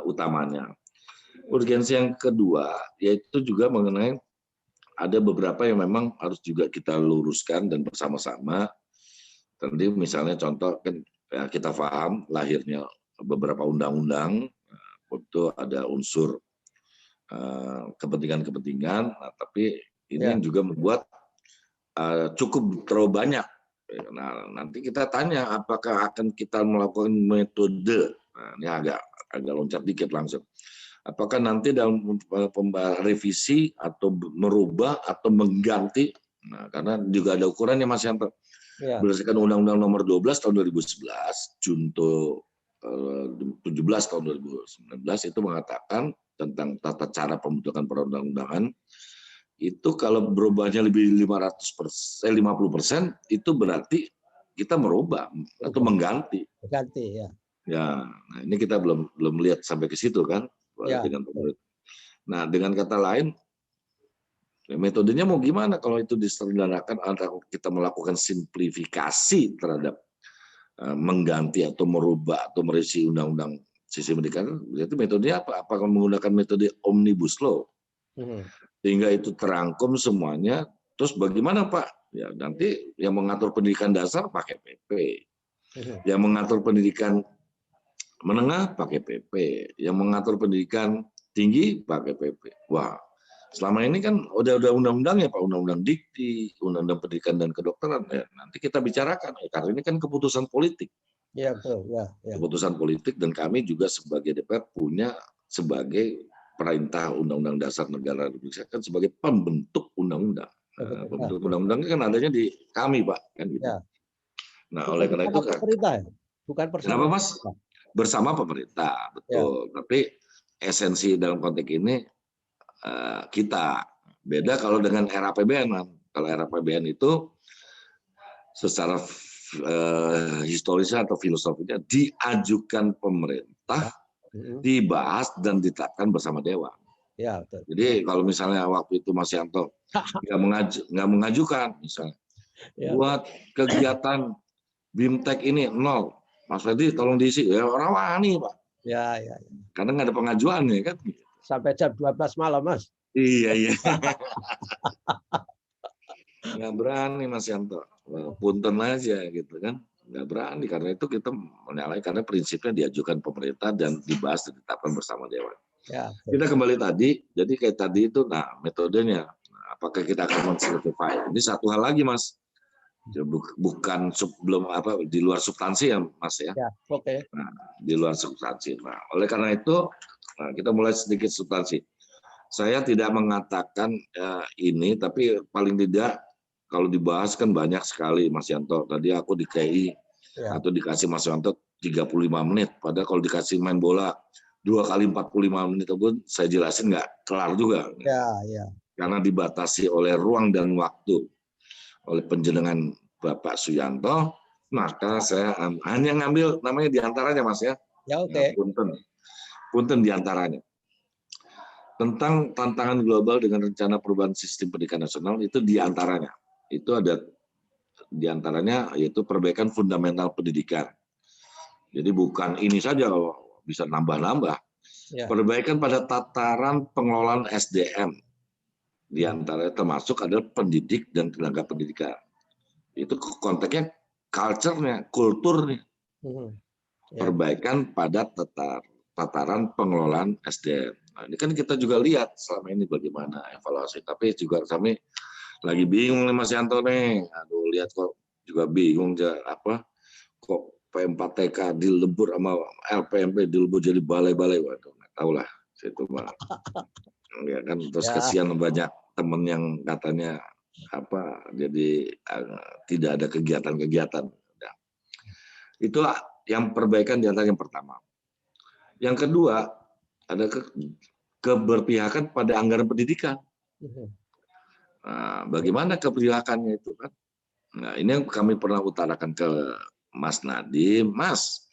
utamanya. Urgensi yang kedua yaitu juga mengenai ada beberapa yang memang harus juga kita luruskan dan bersama-sama. Tadi misalnya contoh kan ya kita paham lahirnya beberapa undang-undang itu ada unsur kepentingan-kepentingan, tapi ini yang juga membuat cukup terlalu banyak. Nah, nanti kita tanya apakah akan kita melakukan metode, nah, ini agak loncat dikit langsung. Apakah nanti dalam revisi atau merubah atau mengganti, nah, karena juga ada ukurannya Mas Yanto. Berdasarkan Undang-Undang Nomor 12 tahun 2011, Junto 17 tahun 2019 itu mengatakan tentang tata cara pembentukan perundang-undangan itu kalau berubahnya lebih 50% itu berarti kita merubah atau mengganti. Ganti ya. Ya, nah ini kita belum lihat sampai ke situ kan dengan pemerintah. Nah, dengan kata lain metodenya mau gimana kalau itu disederhanakan atau kita melakukan simplifikasi terhadap mengganti atau merubah atau merevisi undang-undang sistem pendidikan, itu metodenya apa? Apakah menggunakan metode omnibus law? Sehingga itu terangkum semuanya. Terus bagaimana Pak? Ya nanti yang mengatur pendidikan dasar pakai PP, yang mengatur pendidikan menengah pakai PP, yang mengatur pendidikan tinggi pakai PP. Wah, selama ini kan udah undang-undang ya Pak, undang-undang dikti, undang-undang pendidikan dan kedokteran. Ya, nanti kita bicarakan karena ini kan keputusan politik. Ya, betul. Ya. Keputusan politik dan kami juga sebagai DPR punya sebagai perintah Undang-Undang Dasar Negara Republik Indonesia kan sebagai pembentuk undang-undang. Pembentuk undang-undangnya kan adanya di kami Pak kan gitu. Ya. Nah oleh karena itu kan. Pemerintah ya? Bukan bersama. Kenapa Mas? Bersama pemerintah betul. Ya. Tapi esensi dalam konteks ini kita beda kalau dengan era APBN. Kalau era APBN itu secara historisnya atau filosofinya diajukan pemerintah, dibahas dan ditetapkan bersama Dewan. Ya, betul. Jadi kalau misalnya waktu itu Mas Yanto nggak mengajukan misalnya buat kegiatan BIMTEK ini 0, Mas Freddy tolong diisi ya orang wani Pak. Ya. Karena nggak ada pengajuannya kan. Sampai jam 12 malam Mas. Iya. Nggak berani Mas Yanto, punten aja gitu kan, nggak berani karena itu kita menyalahi karena prinsipnya diajukan pemerintah dan dibahas dan ditetapkan bersama Dewan. Ya, kita kembali tadi, jadi kayak tadi itu, nah metodenya, apakah kita akan men-certify? Ini satu hal lagi Mas, bukan belum apa di luar substansi ya Mas ya. Ya, oke. Nah, di luar substansi. Nah, oleh karena itu kita mulai sedikit substansi. Saya tidak mengatakan ini, tapi paling tidak kalau dibahas kan banyak sekali Mas Yanto. Tadi aku di KI atau dikasih Mas Yanto 35 menit. Padahal kalau dikasih main bola 2 kali 45 menit pun saya jelasin nggak kelar juga. Ya. Karena dibatasi oleh ruang dan waktu oleh penjenengan Bapak Suyanto Maka saya hanya ngambil namanya diantaranya, Mas ya. Ya, Ya, oke. punten diantaranya. Tentang tantangan global dengan rencana perubahan sistem pendidikan nasional itu diantaranya. Itu ada diantaranya yaitu perbaikan fundamental pendidikan. Jadi bukan ini saja, bisa nambah-nambah. Ya. Perbaikan pada tataran pengelolaan SDM. Diantaranya termasuk adalah pendidik dan tenaga pendidikan. Itu konteksnya culture-nya, kultur nih. Ya. Perbaikan pada tataran pengelolaan SDM. Nah, ini kan kita juga lihat selama ini bagaimana evaluasi. Tapi juga kami lagi bingung nih Mas Yanto nih. Aduh, lihat kok juga bingung apa kok P4TK dilebur sama LPMP dilebur jadi balai-balai. Waduh, nggak tahu lah. Itu mah. Ya kan terus Ya. kasihan banyak temen yang katanya apa jadi tidak ada kegiatan-kegiatan. Itu yang perbaikan di antara yang pertama. Yang kedua, ada keberpihakan pada anggaran pendidikan. Nah, bagaimana keberpihakannya itu kan? Nah, ini yang kami pernah utarakan ke Mas Nadiem, Mas,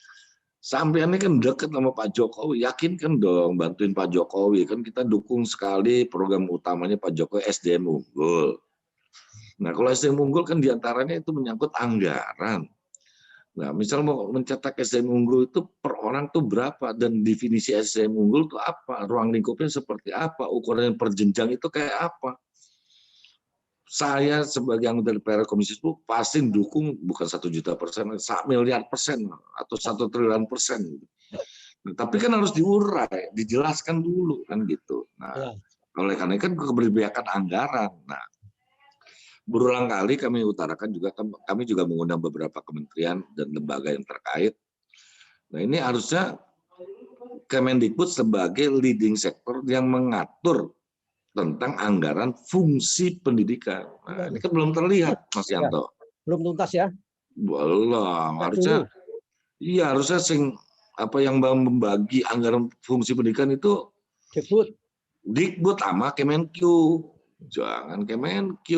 sampean ini kan dekat sama Pak Jokowi, yakin kan dong bantuin Pak Jokowi, kan kita dukung sekali program utamanya Pak Jokowi SDM unggul. Nah, kalau SDM unggul kan diantaranya itu menyangkut anggaran. Nah, misal mau mencetak SDM unggul itu per orang tuh berapa dan definisi SDM unggul itu apa, ruang lingkupnya seperti apa, ukuran per jenjang itu kayak apa. Saya sebagai anggota DPR Komisi 10 pasti dukung bukan 1 juta%, 1 miliar% atau 1 triliun%. Nah, tapi kan harus diurai, dijelaskan dulu kan gitu. Nah, oleh karena itu kan keberpihakan anggaran. Nah, berulang kali kami utarakan juga, kami juga mengundang beberapa kementerian dan lembaga yang terkait. Nah, ini harusnya Kemendikbud sebagai leading sector yang mengatur tentang anggaran fungsi pendidikan. Nah, ini kan belum terlihat, Mas Yanto. Belum tuntas ya? Belum. Harusnya, iya harusnya apa yang membagi anggaran fungsi pendidikan itu Dikbud sama Kemenq. Jangan Kemenq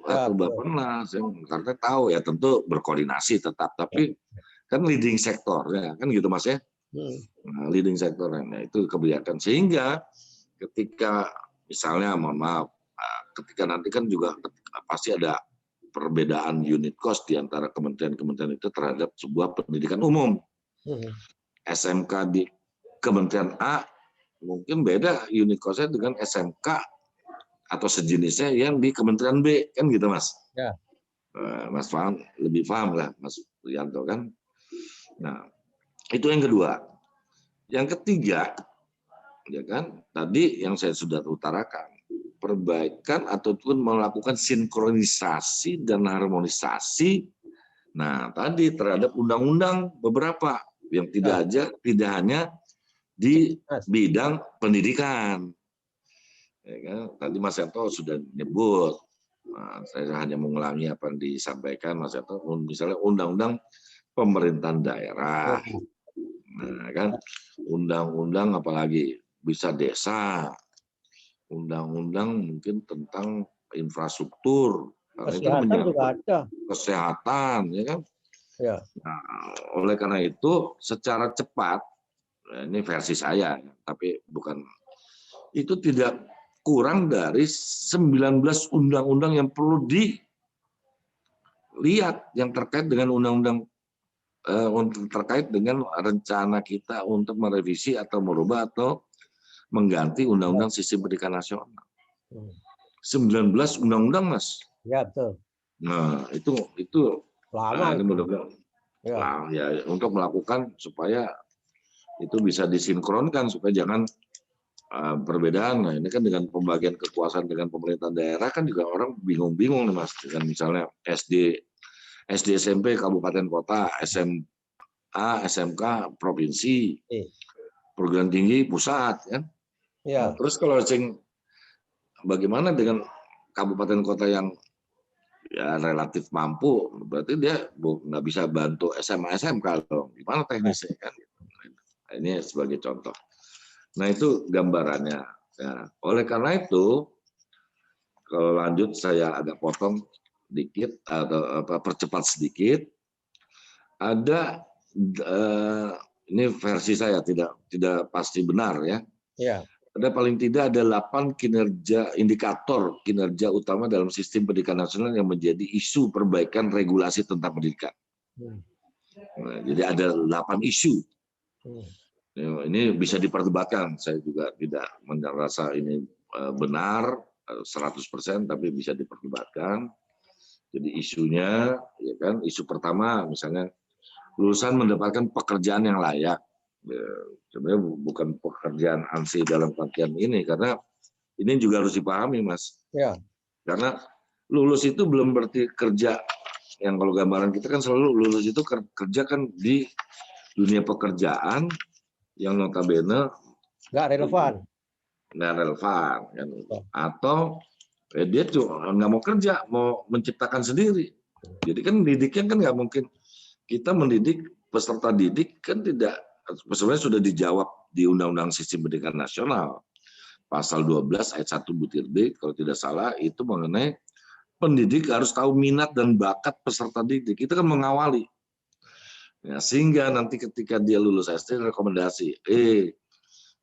atau Bappenas, karena tahu ya tentu berkoordinasi tetap, tapi kan leading sektor ya kan gitu Mas ya. Nah, leading sektor, nah itu kebijakan sehingga ketika misalnya mohon maaf, ketika nanti kan juga pasti ada perbedaan unit cost di antara kementerian-kementerian itu terhadap sebuah pendidikan umum. SMK di Kementerian A mungkin beda unit cost-nya dengan SMK atau sejenisnya yang di Kementerian B, kan gitu Mas. Ya. Mas paham, lebih paham lah Mas Yanto kan. Nah, itu yang kedua. Yang ketiga, ya kan, tadi yang saya sudah utarakan, perbaikan ataupun melakukan sinkronisasi dan harmonisasi. Nah, tadi terhadap undang-undang beberapa yang tidak hanya di bidang pendidikan. Ya kan? Tadi Mas Yanto sudah menyebut, nah, saya hanya mengulangi apa yang disampaikan Mas Yanto, misalnya undang-undang pemerintahan daerah, nah, kan, undang-undang apalagi bisa desa, undang-undang mungkin tentang infrastruktur, kesehatan juga ada, kesehatan, ya kan. Ya. Nah, oleh karena itu secara cepat, ini versi saya, tapi bukan itu tidak kurang dari 19 undang-undang yang perlu dilihat yang terkait dengan undang-undang terkait dengan rencana kita untuk merevisi atau merubah atau mengganti undang-undang sistem pendidikan nasional. 19 undang-undang Mas. Ya betul. Nah itu lama. Ini mudah-mudahan ya untuk melakukan supaya itu bisa disinkronkan supaya jangan perbedaan. Nah, ini kan dengan pembagian kekuasaan dengan pemerintah daerah kan juga orang bingung-bingung nih Mas, dengan misalnya SD SMP kabupaten kota, SMA SMK provinsi, perguruan tinggi pusat kan. Ya. Nah, terus kalau bagaimana dengan kabupaten kota yang ya relatif mampu, berarti dia nggak bisa bantu SMA SMK dong. Gimana teknisnya kan? Nah, ini sebagai contoh. Nah itu gambarannya. Ya, oleh karena itu, kalau lanjut saya agak potong dikit atau percepat sedikit. Ada ini versi saya tidak pasti benar ya. Ya. Ada paling tidak ada 8 indikator kinerja utama dalam sistem pendidikan nasional yang menjadi isu perbaikan regulasi tentang pendidikan. Nah, jadi ada 8 isu. Ini bisa diperdebatkan. Saya juga tidak merasa ini benar 100%, tapi bisa diperdebatkan. Jadi isunya, ya kan, isu pertama misalnya lulusan mendapatkan pekerjaan yang layak. Ya, sebenarnya bukan pekerjaan ansih dalam pengertian ini, karena ini juga harus dipahami, Mas. Ya. Karena lulus itu belum berarti kerja. Yang kalau gambaran kita kan selalu lulus itu kerja kan di dunia pekerjaan yang notabene nggak relevan. Nggak relevan. Kan. Atau dia cuma nggak mau kerja, mau menciptakan sendiri. Jadi kan didiknya kan nggak mungkin. Kita mendidik peserta didik kan tidak, sebenarnya sudah dijawab di Undang-Undang Sistem Pendidikan Nasional. Pasal 12 ayat 1 butir B, kalau tidak salah, itu mengenai pendidik harus tahu minat dan bakat peserta didik. Itu kan mengawali. Ya, sehingga nanti ketika dia lulus SD, rekomendasi,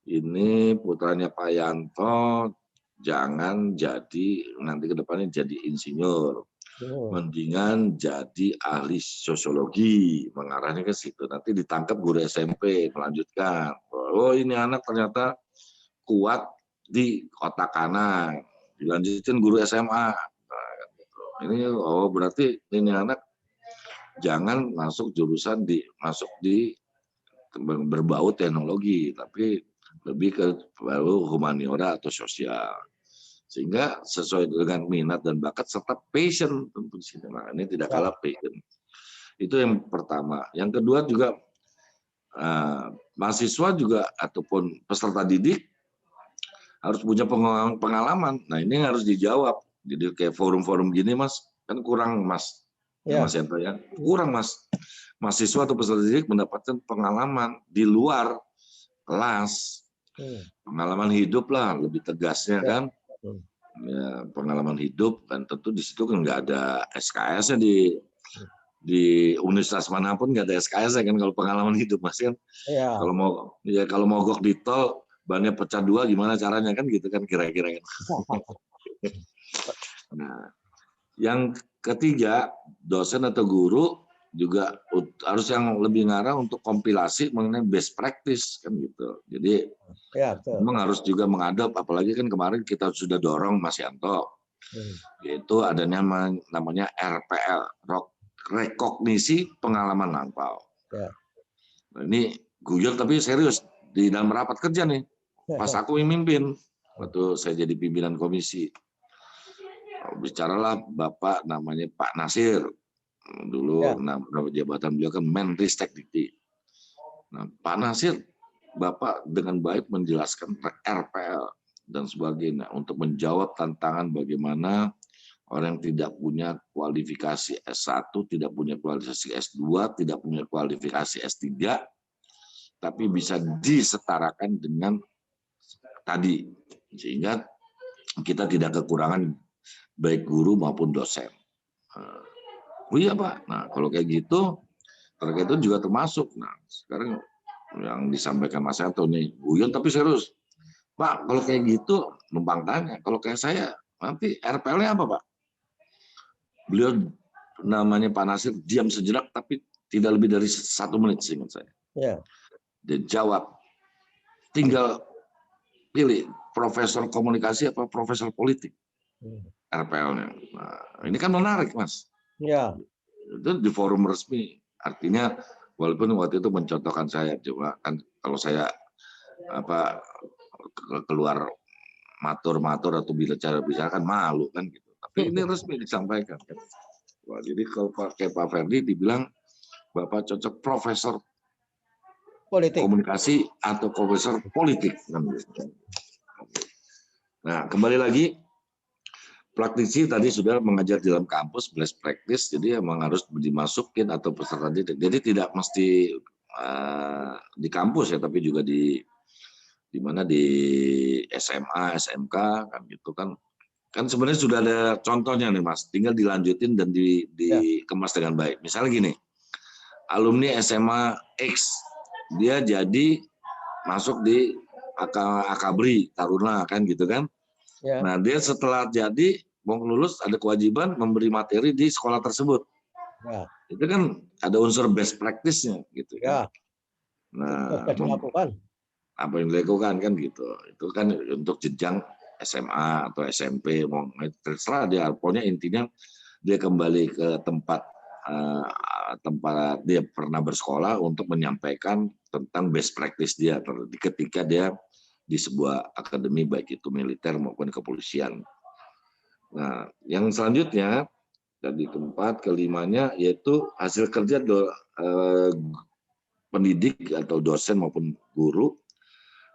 ini putranya Pak Yanto, jangan jadi, nanti ke depannya jadi insinyur. Mendingan jadi ahli sosiologi, mengarahnya ke situ. Nanti ditangkap guru SMP, melanjutkan. Oh ini anak ternyata kuat di otak kanan, dilanjutin guru SMA. Nah, ini oh berarti ini anak jangan masuk jurusan masuk di berbau teknologi, tapi lebih ke baru humaniora atau sosial. Sehingga sesuai dengan minat dan bakat serta passion tentu di sini. Nah, ini tidak kalah passion. Itu yang pertama. Yang kedua juga mahasiswa juga ataupun peserta didik harus punya pengalaman. Nah, ini harus dijawab. Jadi kayak forum-forum gini, Mas, kan kurang, Mas. Ya. Mas Yanto ya. Kurang, Mas. Mahasiswa atau peserta didik mendapatkan pengalaman di luar kelas. Pengalaman hidup lah, lebih tegasnya kan. Ya, pengalaman hidup, dan tentu di situ kan nggak ada SKS-nya di universitas manapun nggak ada SKS-nya kan kalau pengalaman hidup, Mas kan. Ya. Kalau mogok di tol bannya pecah 2 gimana caranya kan gitu kan kira-kira kan. Nah, yang ketiga, dosen atau guru juga harus yang lebih ngarah untuk kompilasi mengenai best practice kan gitu. Jadi ya, memang harus juga mengadop, apalagi kan kemarin kita sudah dorong Mas Yanto, yaitu adanya namanya RPL, rekognisi pengalaman lampau. Ya. Nah, ini guyon tapi serius di dalam rapat kerja nih. Pas aku mimpin, waktu saya jadi pimpinan komisi, bicaralah Bapak namanya Pak Nasir. Dulu nama jabatan beliau kan Menristek Dikti. Nah, Pak Nasir, Bapak dengan baik menjelaskan RPL dan sebagainya untuk menjawab tantangan bagaimana orang yang tidak punya kualifikasi S1, tidak punya kualifikasi S2, tidak punya kualifikasi S3, tapi bisa disetarakan dengan tadi, sehingga kita tidak kekurangan baik guru maupun dosen. Oh iya Pak, nah kalau kayak gitu, terkait itu juga termasuk. Nah sekarang yang disampaikan Mas Yanto nih, guyon tapi serius. Pak, kalau kayak gitu, numpang tanya, kalau kayak saya, nanti RPL-nya apa Pak? Beliau namanya Pak Nasir, diam sejenak, tapi tidak lebih dari 1 menit seingat saya. Ya. Dia jawab, tinggal pilih profesor komunikasi apa profesor politik. RPL-nya. Nah, ini kan menarik, Mas. Ya. Itu di forum resmi. Artinya walaupun waktu itu mencontohkan saya, cuma kan kalau saya keluar matur-matur atau bicara kan malu kan gitu. Tapi ini resmi disampaikan kan. Wah, jadi kalau pakai Pak Ferdi dibilang Bapak cocok profesor politik, komunikasi atau profesor politik kan. Nah, kembali lagi praktisi tadi sudah mengajar di dalam kampus, best practice, jadi emang harus dimasukin atau peserta didik. Jadi tidak mesti di kampus ya, tapi juga di mana di SMA, SMK kan gitu kan. Kan sebenarnya sudah ada contohnya nih Mas, tinggal dilanjutin dan dikemas dengan baik. Misalnya gini, alumni SMA X, dia jadi masuk di Akabri Taruna kan gitu kan. Ya. Nah dia setelah jadi mau lulus ada kewajiban memberi materi di sekolah tersebut. Ya. Itu kan ada unsur best practice-nya gitu kan. Ya. Nah, Sudah dilakukan. apa yang dilakukan kan gitu. Itu kan untuk jenjang SMA atau SMP mau terserah dia. Pokoknya intinya dia kembali ke tempat dia pernah bersekolah untuk menyampaikan tentang best practice dia ketika dia di sebuah akademi baik itu militer maupun kepolisian. Nah, yang selanjutnya dari tempat kelimanya yaitu hasil kerja pendidik atau dosen maupun guru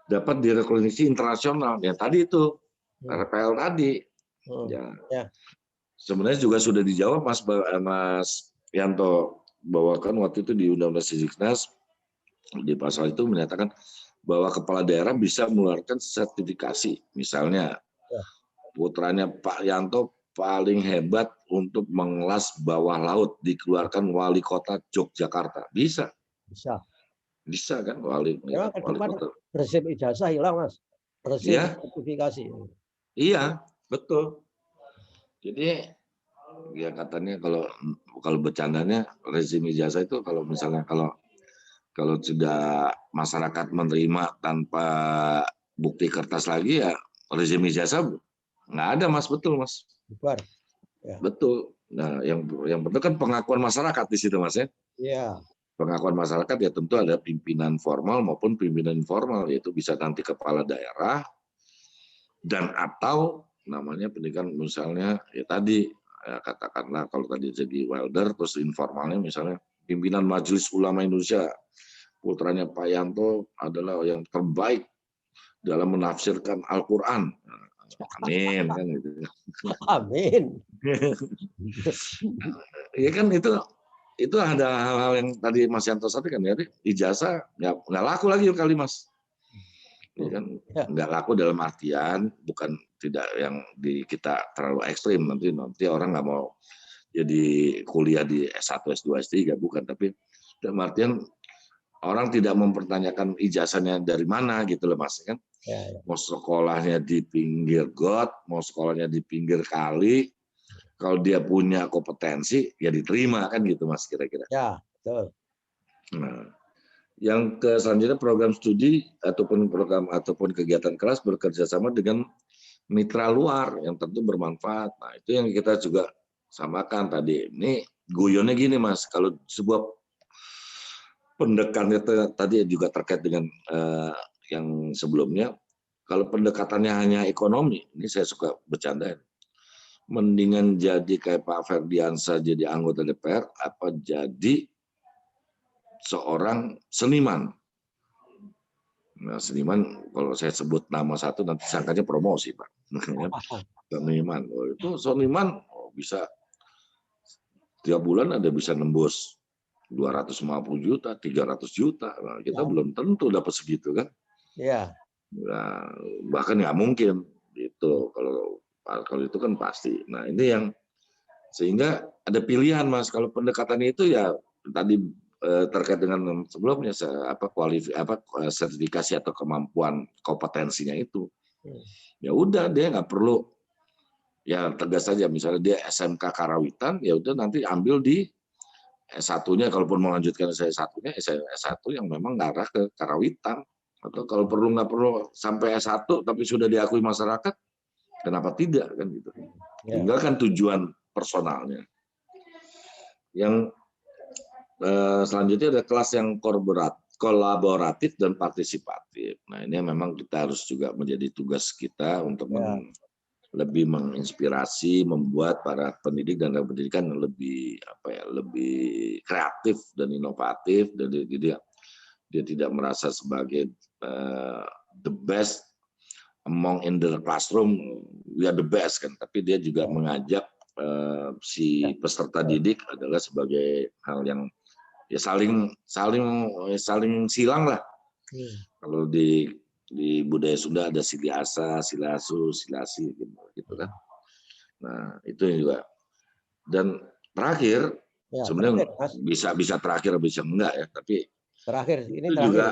dapat direkognisasi internasional. Ya tadi itu RPL tadi. Ya. Ya. Sebenarnya juga sudah dijawab Mas Yanto bawakan waktu itu di Undang-Undang Sidiknas di pasal itu menyatakan bahwa kepala daerah bisa mengeluarkan sertifikasi. Misalnya putranya Pak Yanto paling hebat untuk mengelas bawah laut dikeluarkan wali kota Yogyakarta. Bisa. Bisa kan wali kota. Resep ijazah hilang Mas. Resep sertifikasi. Iya, betul. Jadi ya katanya kalau bercandanya rezim ijazah itu kalau misalnya kalau sudah masyarakat menerima tanpa bukti kertas lagi ya rezim ijazah nggak ada Mas, betul Mas. Bubar. Ya. Betul. Nah yang penting kan pengakuan masyarakat di situ Mas ya. Iya. Pengakuan masyarakat ya tentu ada pimpinan formal maupun pimpinan informal, yaitu bisa nanti kepala daerah dan atau namanya pendidikan misalnya ya tadi ya katakanlah kalau tadi jadi welder terus informalnya misalnya pimpinan Majelis Ulama Indonesia putranya Pak Yanto adalah yang terbaik dalam menafsirkan Al-Quran. Amin kan gitu. Amin. Ya kan itu ada hal-hal yang tadi Mas Yanto sampaikan ya, ijazah nggak laku lagi kali Mas. Ya kan nggak laku dalam artian bukan tidak yang kita terlalu ekstrim nanti orang nggak mau jadi kuliah di S1, S2, S3 bukan, tapi dalam artian orang tidak mempertanyakan ijazahnya dari mana gitu loh Mas kan. Mau sekolahnya di pinggir got, mau sekolahnya di pinggir kali, kalau dia punya kompetensi ya diterima kan gitu Mas kira-kira. Ya, betul. Nah, yang selanjutnya program studi ataupun kegiatan kelas bekerja sama dengan mitra luar yang tentu bermanfaat. Nah, itu yang kita juga samakan tadi. Ini guyonnya gini Mas, kalau sebuah pendekatannya tadi juga terkait dengan yang sebelumnya, kalau pendekatannya hanya ekonomi, ini saya suka bercanda. Mendingan jadi kayak Pak Ferdiansyah jadi anggota DPR, apa jadi seorang seniman. Nah, seniman kalau saya sebut nama satu nanti sangkanya promosi Pak. Seniman, itu seniman bisa tiap bulan ada bisa nembus 250 juta, 300 juta. Nah, kita belum tentu dapat segitu kan? Iya. Nah, bahkan nggak mungkin itu kalau itu kan pasti. Nah ini yang sehingga ada pilihan Mas. Kalau pendekatannya itu ya tadi terkait dengan sebelumnya sertifikasi atau kemampuan kompetensinya itu. Ya udah dia nggak perlu ya tegas saja misalnya dia SMK Karawitan ya udah nanti ambil di S1-nya kalaupun melanjutkan S1-nya S1 yang memang ngarah ke Karawitan. Atau kalau nggak perlu sampai S1 tapi sudah diakui masyarakat, kenapa tidak kan gitu. Tinggalkan tujuan personalnya. Yang selanjutnya ada kelas yang kolaboratif dan partisipatif. Nah ini memang kita harus juga menjadi tugas kita untuk lebih menginspirasi, membuat para pendidik dan pendidikan lebih lebih kreatif dan inovatif dan dia tidak merasa sebagai the best among in the classroom, we are the best kan, tapi dia juga mengajak si peserta didik adalah sebagai hal yang ya saling silang lah. Kalau di budaya Sunda ada siliasa, silasu, silasi gitu kan. Nah itu juga. Dan terakhir Ya, Sebenarnya terakhir, Mas. bisa terakhir, bisa enggak ya. Tapi Terakhir, ini itu terakhir. juga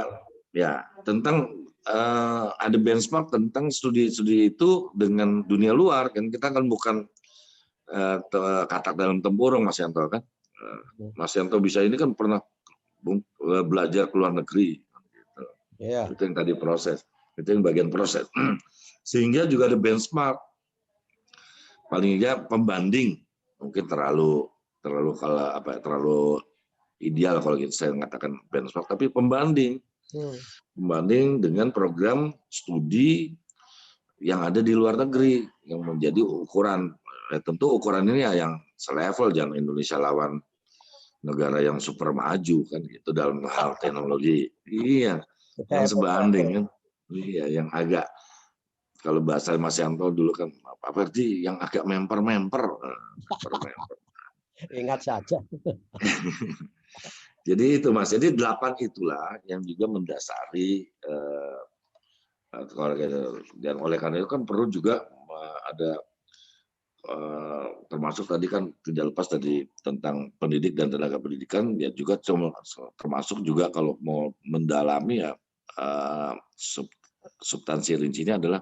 ya tentang ada benchmark tentang studi-studi itu dengan dunia luar kan. Kita kan bukan katak dalam tempurung, Mas Yanto kan. Mas Yanto bisa ini kan pernah belajar ke luar negeri. Gitu. Ya. Itu yang tadi proses. Itu yang bagian proses. Sehingga juga ada benchmark. Paling tidak pembanding, mungkin terlalu terlalu ideal kalau gitu saya mengatakan benchmark, tapi pembanding dengan program studi yang ada di luar negeri yang menjadi ukuran. Tentu ukuran ini ya yang selevel, jangan Indonesia lawan negara yang super maju kan gitu dalam hal teknologi. Iya, yang sebanding kan. Iya, yang agak, kalau bahasa Mas Yanto dulu kan Pak Ferdi yang agak memper-memper. Ingat saja. Jadi itu Mas, jadi 8 itulah yang juga mendasari dan oleh karena itu kan perlu juga ada termasuk tadi kan tidak lepas tadi tentang pendidik dan tenaga pendidikan, ya juga termasuk juga kalau mau mendalami ya substansi rincinya adalah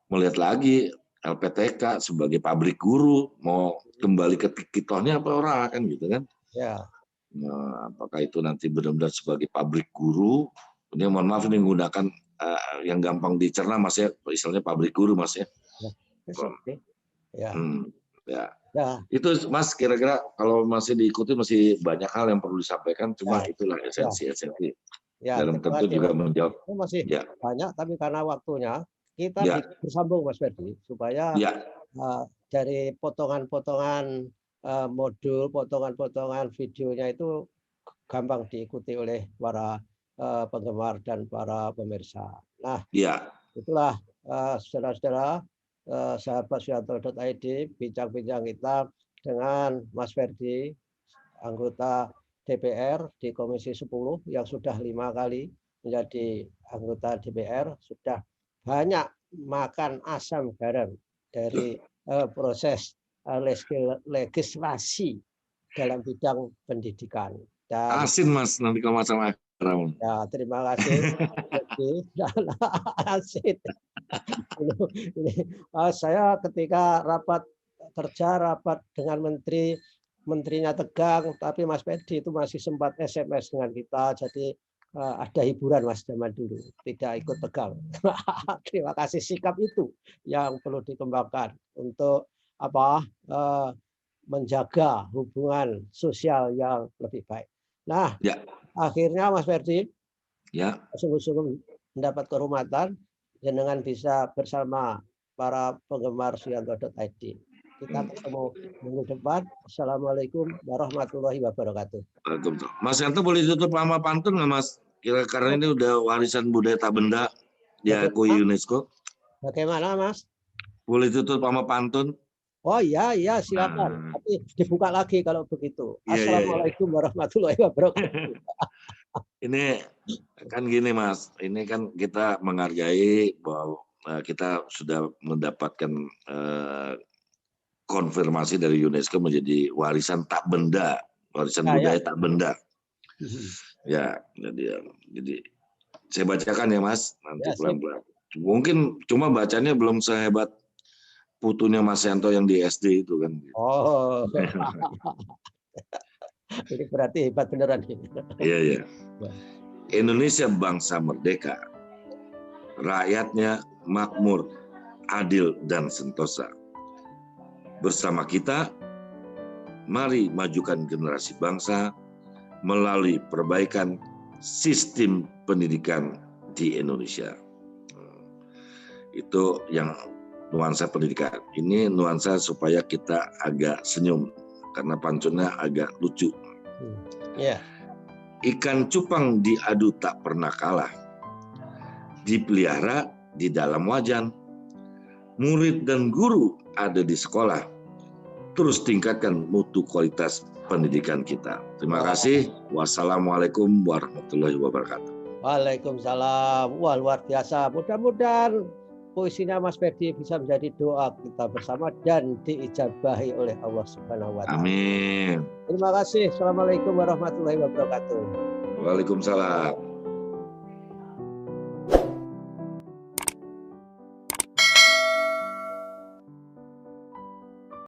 melihat lagi LPTK sebagai pabrik guru mau kembali ke kitohnya apa orang kan gitu kan. Ya. Nah, apakah itu nanti benar-benar sebagai pabrik guru? Ini mohon maaf ini menggunakan yang gampang dicerna Mas ya, istilahnya pabrik guru Mas ya. Ya. Ya. Ya. Itu Mas kira-kira kalau masih diikuti masih banyak hal yang perlu disampaikan, cuma itulah esensi-esensi. Ya, dalam tentu juga menjawab. Itu masih banyak, tapi karena waktunya kita bersambung Mas Ferdi supaya dari potongan-potongan modul, potongan-potongan videonya itu gampang diikuti oleh para penggemar dan para pemirsa. Nah, itulah saudara-saudara sahabat Suyanto.id, bincang-bincang kita dengan Mas Ferdi, anggota DPR di Komisi 10 yang sudah 5 kali menjadi anggota DPR, sudah banyak makan asam garam dari proses legislasi dalam bidang pendidikan. Dan, asin Mas nanti kalau macam garam. Ya, terima kasih. Asin. Saya ketika rapat kerja, rapat dengan menterinya tegang, tapi Mas Ferdi itu masih sempat SMS dengan kita, jadi ada hiburan Mas zaman dulu, tidak ikut tegang. Terima kasih, sikap itu yang perlu dikembangkan untuk menjaga hubungan sosial yang lebih baik. Nah, akhirnya Mas Ferdi, sungguh-sungguh mendapat kehormatan dengan bisa bersama para penggemar Suyanto.id. Kita ketemu minggu depan. Assalamualaikum warahmatullahi wabarakatuh. Mas Yanto boleh tutup sama pantun nggak Mas? Karena ini udah warisan budaya tak benda diakui UNESCO. Bagaimana Mas? Boleh tutup sama pantun? Oh iya, silakan. Tapi dibuka lagi kalau begitu. Assalamualaikum warahmatullahi wabarakatuh. Ini kan gini Mas, ini kan kita menghargai bahwa kita sudah mendapatkan konfirmasi dari UNESCO menjadi warisan tak benda, warisan budaya tak benda. Ya, jadi saya bacakan ya Mas, nanti pelan-pelan. Mungkin cuma bacanya belum sehebat putunya Mas Yanto yang di SD itu kan. Oh, ini berarti hebat beneran. Iya. Indonesia bangsa merdeka, rakyatnya makmur, adil dan sentosa. Bersama kita, mari majukan generasi bangsa melalui perbaikan sistem pendidikan di Indonesia. Itu yang nuansa pendidikan. Ini nuansa supaya kita agak senyum, karena pantunnya agak lucu. Ikan cupang diadu tak pernah kalah, dipelihara di dalam wajan. Murid dan guru ada di sekolah, terus tingkatkan mutu kualitas pendidikan kita. Terima kasih. Wassalamualaikum warahmatullahi wabarakatuh. Waalaikumsalam. Wah, luar biasa. Mudah-mudahan puisinya Mas Ferdi bisa menjadi doa kita bersama dan diijabahi oleh Allah Subhanahu wa taala. Amin. Terima kasih. Assalamualaikum warahmatullahi wabarakatuh. Waalaikumsalam.